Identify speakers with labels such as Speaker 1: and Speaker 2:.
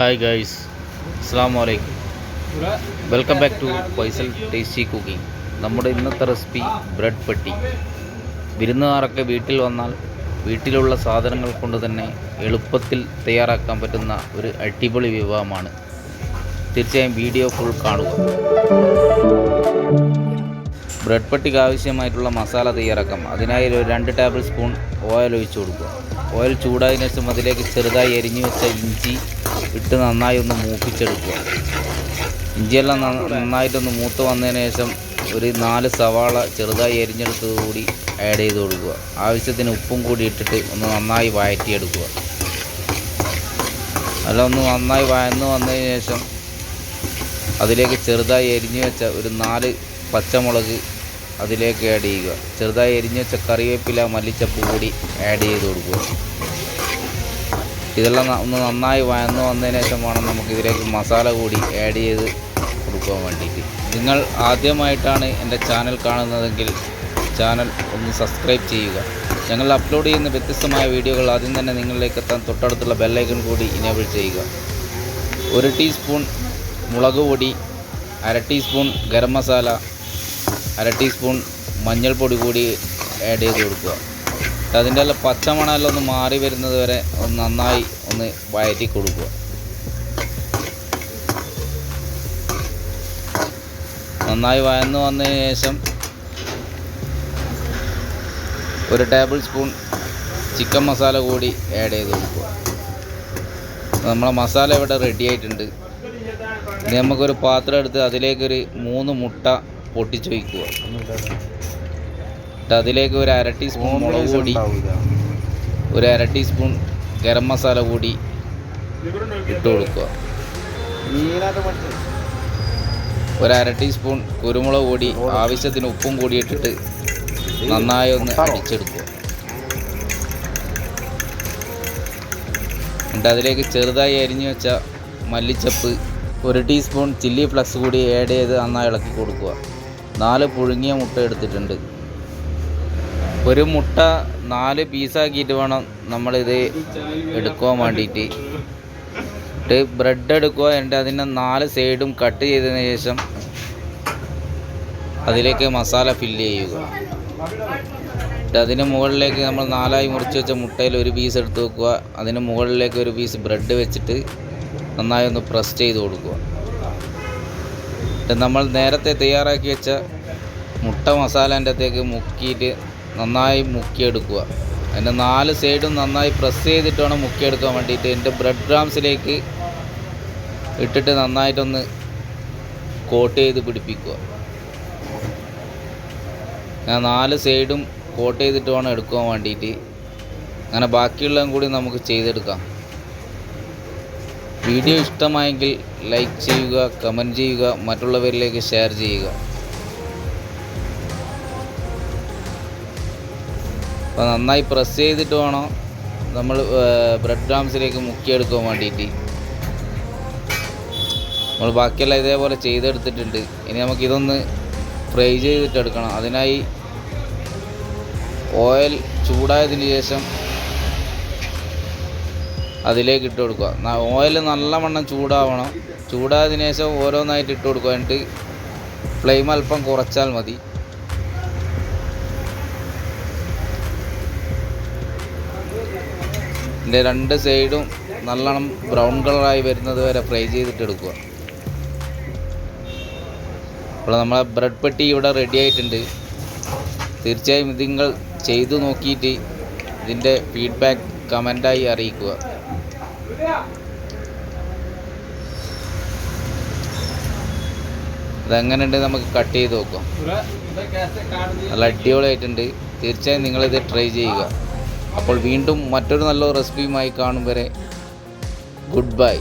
Speaker 1: Hi guys, Assalamu alaikum. Welcome back to faisaltastycooking. നമ്മുടെ ഇന്നത്തെ recipe bread പട്ടി. വിരുന്നുകാരൊക്കെ വീട്ടിൽ വന്നാൽ വീട്ടിലുള്ള സാധനങ്ങൾ കൊണ്ട് തന്നെ എളുപ്പത്തിൽ തയ്യാറാക്കാൻ പറ്റുന്ന ഒരു അടിപൊളി വിഭവമാണ്. തീർച്ചയായും വീഡിയോ ഫുൾ കാണുക. ബ്രെഡ് പട്ടിക്ക് ആവശ്യമായിട്ടുള്ള മസാല തയ്യാറാക്കാം. അതിനായി ഒരു 2 ടേബിൾ സ്പൂൺ ഓയിൽ ഒഴിച്ചു കൊടുക്കുക. ഓയിൽ ചൂടായതിനു ശേഷം അതിലേക്ക് ചെറുതായി അരിഞ്ഞു വെച്ച ഇഞ്ചി ഇട്ട് നന്നായി ഒന്ന് മൂപ്പിച്ചെടുക്കുക. ഇഞ്ചിയെല്ലാം നന്നായിട്ടൊന്ന് മൂത്ത് വന്നതിന് ശേഷം ഒരു 4 സവാള ചെറുതായി അരിഞ്ഞെടുത്തതുകൂടി ആഡ് ചെയ്ത് കൊടുക്കുക. ആവശ്യത്തിന് ഉപ്പും കൂടി ഇട്ടിട്ട് ഒന്ന് നന്നായി വഴറ്റിയെടുക്കുക. അല്ല ഒന്ന് നന്നായി വഴന്നു വന്നതിന് ശേഷം അതിലേക്ക് ചെറുതായി അരിഞ്ഞു വെച്ച ഒരു 4 പച്ചമുളക് അതിലേക്ക് ആഡ് ചെയ്യുക. ചെറുതായി അരിഞ്ഞു വെച്ച കറിവേപ്പില മല്ലിച്ചപ്പ് കൂടി ആഡ് ചെയ്ത് കൊടുക്കുക. ഇതെല്ലാം ഒന്ന് നന്നായി വഴന്നു വന്നതിന് ശേഷം വേണം നമുക്കിതിലേക്ക് മസാല കൂടി ആഡ് ചെയ്ത് കൊടുക്കാൻ വേണ്ടിയിട്ട്. നിങ്ങൾ ആദ്യമായിട്ടാണ് എൻ്റെ ചാനൽ കാണുന്നതെങ്കിൽ ചാനൽ ഒന്ന് സബ്സ്ക്രൈബ് ചെയ്യുക. ഞങ്ങൾ അപ്ലോഡ് ചെയ്യുന്ന വ്യത്യസ്തമായ വീഡിയോകൾ ആദ്യം തന്നെ നിങ്ങളിലേക്ക് എത്താൻ തൊട്ടടുത്തുള്ള ബെല്ലൈക്കൺ കൂടി ഇനേബിൾ ചെയ്യുക. 1 ടീസ്പൂൺ മുളക് പൊടി, 1/2 ടീസ്പൂൺ ഗരം മസാല, 1/2 ടീസ്പൂൺ മഞ്ഞൾപ്പൊടി കൂടി ആഡ് ചെയ്ത് കൊടുക്കുക. അതിൻ്റെ എല്ലാം പച്ചമണമെല്ലാം ഒന്ന് മാറി വരുന്നത് വരെ ഒന്ന് നന്നായി ഒന്ന് വഴറ്റി കൊടുക്കുക. നന്നായി വഴന്നു വന്നതിന് ശേഷം 1 ടേബിൾ സ്പൂൺ ചിക്കൻ മസാല കൂടി ആഡ് ചെയ്ത് കൊടുക്കുക. നമ്മളെ മസാല ഇവിടെ റെഡി ആയിട്ടുണ്ട്. ഇനി നമുക്കൊരു പാത്രം എടുത്ത് അതിലേക്കൊരു 3 മുട്ട പൊട്ടിച്ച് വയ്ക്കുക. അതിലേക്ക് ഒരു 1/2 ടീസ്പൂൺ മുളക് പൊടി, ഒരു 1/2 ടീസ്പൂൺ ഗരം മസാല കൂടി ഇട്ട് കൊടുക്കുക. ഒരു 1/2 ടീസ്പൂൺ കുരുമുളക് പൊടി, ആവശ്യത്തിന് ഉപ്പും കൂടി ഇട്ടിട്ട് നന്നായി ഒന്ന് അടിച്ചെടുക്കുക. എന്നിട്ട് അതിലേക്ക് ചെറുതായി അരിഞ്ഞു വെച്ച മല്ലിച്ചപ്പ്, 1 ടീസ്പൂൺ ചില്ലിഫ്ലെക്സ് കൂടി ആഡ് ചെയ്ത് നന്നായി ഇളക്കി കൊടുക്കുക. 4 പുഴുങ്ങിയ മുട്ട എടുത്തിട്ടുണ്ട്. ഒരു മുട്ട 4 പീസാക്കിയിട്ട് വേണം നമ്മളിത് എടുക്കാൻ വേണ്ടിയിട്ട്. ബ്രെഡ് എടുക്കുക. എന്നിട്ട് അതിൻ്റെ 4 സൈഡും കട്ട് ചെയ്തതിന് ശേഷം അതിലേക്ക് മസാല ഫില്ല് ചെയ്യുക. അതിന് മുകളിലേക്ക് നമ്മൾ 4ആയി മുറിച്ച് വെച്ച മുട്ടയിൽ 1 പീസ് എടുത്ത് വെക്കുക. അതിന് മുകളിലേക്ക് 1 പീസ് ബ്രെഡ് വെച്ചിട്ട് നന്നായി ഒന്ന് പ്രസ് ചെയ്ത് കൊടുക്കുക. നമ്മൾ നേരത്തെ തയ്യാറാക്കി വെച്ച മുട്ട മസാലേൻ്റെ അകത്തേക്ക് മുക്കിയിട്ട് നന്നായി മുക്കിയെടുക്കുക. അതിൻ്റെ 4 സൈഡും നന്നായി പ്രസ് ചെയ്തിട്ട് വേണം മുക്കിയെടുക്കാൻ വേണ്ടിയിട്ട്. എൻ്റെ ബ്രെഡ് ഗ്രാംസിലേക്ക് ഇട്ടിട്ട് നന്നായിട്ടൊന്ന് കോട്ട് ചെയ്ത് പിടിപ്പിക്കുക. ഞാൻ 4 സൈഡും കോട്ട് ചെയ്തിട്ട് വേണം എടുക്കാൻ വേണ്ടിയിട്ട്. അങ്ങനെ ബാക്കിയുള്ളതും കൂടി നമുക്ക് ചെയ്തെടുക്കാം. വീഡിയോ ഇഷ്ടമായെങ്കിൽ ലൈക്ക് ചെയ്യുക, കമൻറ്റ് ചെയ്യുക, മറ്റുള്ളവരിലേക്ക് ഷെയർ ചെയ്യുക. അപ്പോൾ നന്നായി പ്രസ് ചെയ്തിട്ട് വേണം നമ്മൾ ബ്രെഡ് ഗ്രാംസിലേക്ക് മുക്കിയെടുക്കാൻ വേണ്ടിയിട്ട്. നമ്മൾ ബാക്കിയെല്ലാം ഇതേപോലെ ചെയ്തെടുത്തിട്ടുണ്ട്. ഇനി നമുക്കിതൊന്ന് ഫ്രൈ ചെയ്തിട്ടെടുക്കണം. അതിനായി ഓയിൽ ചൂടായതിന് ശേഷം അതിലേക്ക് ഇട്ട് കൊടുക്കുക. ഓയിൽ നല്ലവണ്ണം ചൂടാവണം. ചൂടായതിനു ശേഷം ഓരോന്നായിട്ട് ഇട്ട് കൊടുക്കുക. എന്നിട്ട് ഫ്ലെയിം അല്പം കുറച്ചാൽ മതി. ഇതിൻ്റെ 2 സൈഡും നല്ലോണം ബ്രൗൺ കളറായി വരുന്നത് വരെ ഫ്രൈ ചെയ്തിട്ട് എടുക്കുക. അപ്പോൾ നമ്മളെ ബ്രെഡ് പട്ടി ഇവിടെ റെഡി ആയിട്ടുണ്ട്. തീർച്ചയായും ഇത് നിങ്ങൾ ചെയ്തു നോക്കിയിട്ട് ഇതിൻ്റെ ഫീഡ്ബാക്ക് കമൻ്റായി അറിയിക്കുക. അതെങ്ങനെയുണ്ട് നമുക്ക് കട്ട് ചെയ്ത് നോക്കാം. നല്ല അടിപൊളിയായിട്ടുണ്ട്. തീർച്ചയായും നിങ്ങളിത് ട്രൈ ചെയ്യുക. അപ്പോൾ വീണ്ടും മറ്റൊരു നല്ല റെസിപ്പിയുമായി കാണും വരെ ഗുഡ് ബൈ.